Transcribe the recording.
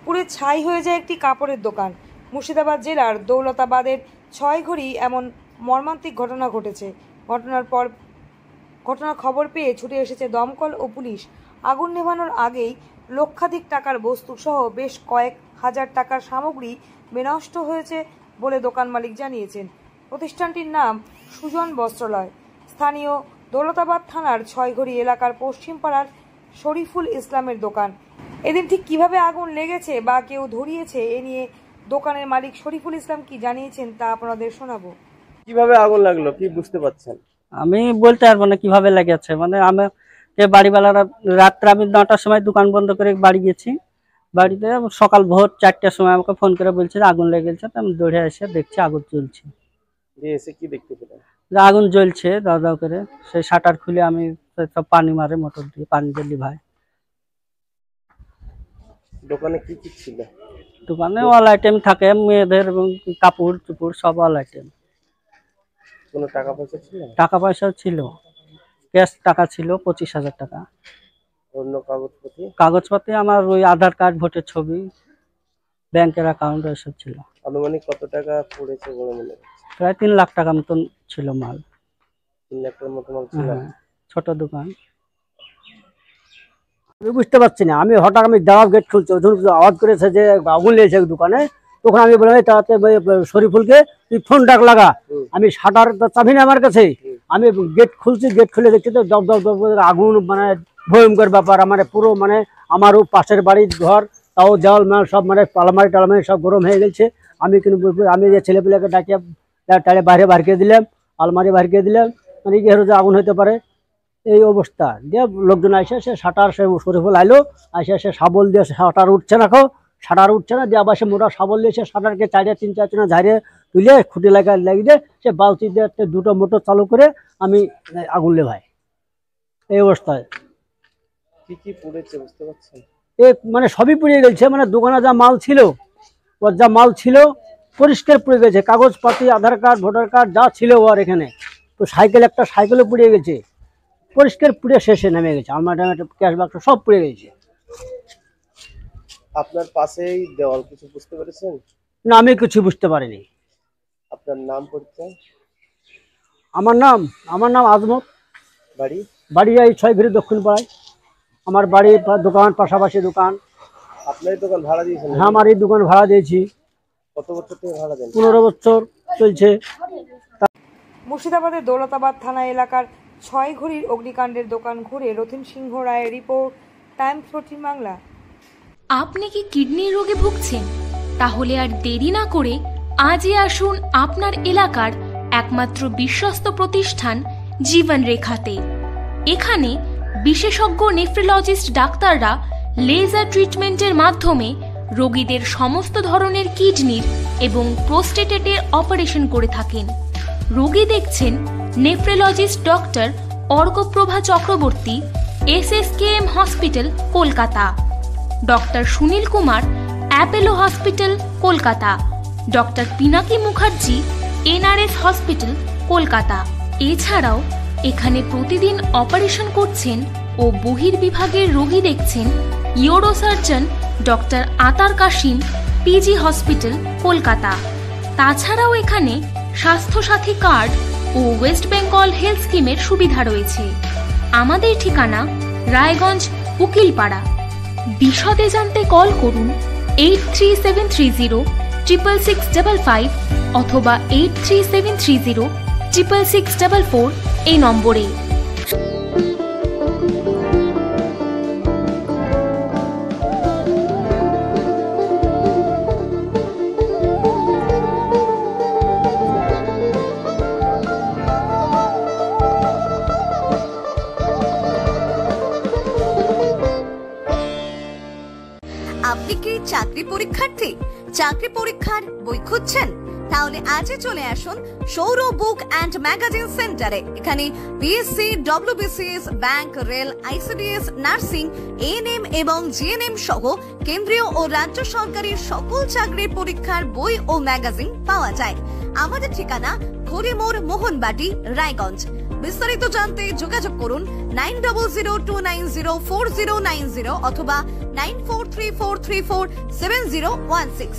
পুড়ে ছাই হয়ে যায় একটি কাপড়ের দোকান। মুর্শিদাবাদ জেলার দৌলতাবাদের ছয়ঘড়ি এমন মর্মান্তিক ঘটনা ঘটেছে। ঘটনার খবর পেয়ে ছুটে এসেছে দমকল ও পুলিশ। আগুন নেভানোর আগেই লক্ষাধিক টাকার বস্তু সহ বেশ কয়েক হাজার টাকার সামগ্রী বিনষ্ট হয়েছে বলে দোকান মালিক জানিয়েছেন। প্রতিষ্ঠানটির নাম সুজন বস্ত্রালয়। স্থানীয় দৌলতাবাদ থানার ছয়ঘড়ি এলাকার পশ্চিম পাড়ার শরীফুল ইসলামের দোকান। এদিন ঠিক কিভাবে আগুন লেগেছে বা কেউ ধরিয়েছে এ নিয়ে দোকানের মালিক শরীফুল ইসলাম কি জানিয়েছেন তা আপনাদের শোনাবো। কিভাবে আগুন লাগলো কি বুঝতে পারছেন? আমি বলতে পারবো না কিভাবে লেগেছে। মানে আমাকে বাড়িওয়ালারা রাত্রে আমি 9টার সময় দোকান বন্ধ করে বাড়ি গেছি। বাড়িতে সকাল ভোর 4টার সময় আমাকে ফোন করে বলছে আগুন লেগে গেছে। আমি দৌড়ে এসে দেখছি আগুন জ্বলছে। এসে কি দেখতে পেলেন? আগুন জ্বলছে দাও দাও করে। সেই শাটার খুলে আমি সব পানি মারে মোটর দিয়ে পানি দিলি ভাই। দোকানে কি কি ছিল? দোকানে অল আইটেম থাকে, মেয়েদের এবং কাপড় চুপড় সব অল আইটেম। কোনো টাকা পয়সা ছিল? টাকা পয়সাও ছিল, ক্যাশ টাকা ছিল 25,000 টাকা। অন্য কাগজপত্র? কাগজপত্র আমার ওই আধার কার্ড, ভোটের ছবি, ব্যাংকের অ্যাকাউন্ট এসব ছিল। আনুমানিক কত টাকা পড়েছে বলে মনে হচ্ছে? প্রায় 3 লাখ টাকা মতন ছিল মাল। 3 লাখ টাকার মতো মাল ছিল? ছোট দোকান। আমি বুঝতে পারছি না। আমি হঠাৎ আমি দাঁড়াও গেট খুলছি, আওয়াজ করেছে যে আগুন লেগেছে দোকানে। তখন আমি বললাম তাতে শরীফুলকে তুই ফোন ডাক লাগা। আমি শাটার চাবি না আমার কাছে। আমি গেট খুলছি, গেট খুলে দেখছি তো দপ দপ দপ আগুন, মানে ভয়ঙ্কর ব্যাপার। আমার পুরো মানে আমারও পাশের বাড়ির ঘর, তাও দেওয়াল মাল সব মানে পালামারি টালামারি সব গরম হয়ে গেছে। আমি কিন্তু আমি যে ছেলেপিলেকে ডাকিয়ে টালে বাইরে বার করে দিলাম, আলমারি বার করে দিলাম, মানে কি যে আগুন হতে পারে এই অবস্থা। দিয়ে লোকজন আসে, সে শাটার, সে শরীফুল আইলো, আসে সে শাবল দিয়ে শাটার উঠছে না, শাটার উঠছে না, দিয়ে আবার সে মোটা শাবল দিয়ে সে শাটারকে 4-3 ঝাড়িয়ে তুলে খুঁটি লাগিয়ে সে বালতি দিয়ে 2টো মোটর চালু করে আমি আগুন লেভাই। এই অবস্থায় কি কি পড়েছে বুঝতে পারছেন? মানে সবই পুড়িয়ে গেছে। মানে দোকানে যা মাল ছিল, ওর যা মাল ছিল পরিষ্কার পুড়ে গেছে। কাগজপাতি, আধার কার্ড, ভোটার কার্ড যা ছিল ওর এখানে। তো একটা সাইকেলও পুড়িয়ে গেছে, পরিষ্কার পুড়ে শেষে নেমে গেছে। আলমারি ক্যাশ বাক্স সব পুড়ে গেছে। আপনার পাশেই দেওয়াল, কিছু বুঝতে পেরেছেন? না, আমি কিছু বুঝতে পারিনি। আপনার নাম পরিচয়? আমার নাম আজমত। বাড়ি এই ছয়ঘড়ি দক্ষিণ পাড়ায়। আমার বাড়ি, দোকান পাশাপাশি দোকান। আপনার দোকান ভাড়া দিয়েছেন? হ্যাঁ, আমার এই দোকান ভাড়া দিয়েছি। কত বছর থেকে ভাড়া দেন? 15 বছর চলছে। মুর্শিদাবাদের দৌলতাবাদ থানা এলাকার ছয়ঘড়ির অগ্নিকাণ্ডের দোকান ঘুরে রথীন সিংহ রায়ের রিপোর্ট, টাইমস 14 বাংলা। আপনি কি কিডনির রোগে ভুগছেন? তাহলে আর দেরি না করে আজই আসুন আপনার এলাকার একমাত্র বিশ্বস্ত প্রতিষ্ঠান জীবন রেখাতে। এখানে বিশেষজ্ঞ নেফ্রোলজিস্ট ডাক্তাররা লেজার ট্রিটমেন্টের মাধ্যমে রোগীদের সমস্ত ধরনের কিডনির এবং প্রোস্টেটের অপারেশন করে থাকেন। রোগী দেখছেন nephrologist doctor Arkaprabha Chakraborty, SSKM hospital, Kolkata. Doctor Sunil Kumar, Apollo hospital, Kolkata. Doctor Pinaki Mukherjee, NRS hospital, Kolkata. এছাড়াও এখানে প্রতিদিন অপারেশন করছেন ও বহির্বিভাগের রোগী দেখছেন ইউরোসার্জন ডক্টর আতার কাশিম, PG হসপিটাল, কলকাতা। তাছাড়াও এখানে স্বাস্থ্যসাথী কার্ড ও ওয়েস্ট বেঙ্গল হেলথ স্কিমের সুবিধা রয়েছে। আমাদের ঠিকানা রায়গঞ্জ, উকিলপাড়া। বিশদে জানতে কল করুন 8373066655 অথবা 8373066644 এই নম্বরে। আপনি কি চাকরি পরীক্ষার্থী? চাকরি পরীক্ষার বই খুঁজছেন? তাহলে আজই চলে আসুন সৌর বুক অ্যান্ড ম্যাগাজিন সেন্টারে। এখানে BSc, WBCS, bank, rail, ICDS, nursing, ANM এবং GNM সহ কেন্দ্রীয় ও রাজ্য সরকারি সকল চাকরির পরীক্ষার বই ও ম্যাগাজিন পাওয়া যায়। আমাদের ঠিকানা ঘড়িমোড়, মোহনবাটি, রায়গঞ্জ। বিস্তারিত জানতে যোগাযোগ করুন 9002904090 অথবা 9434347016।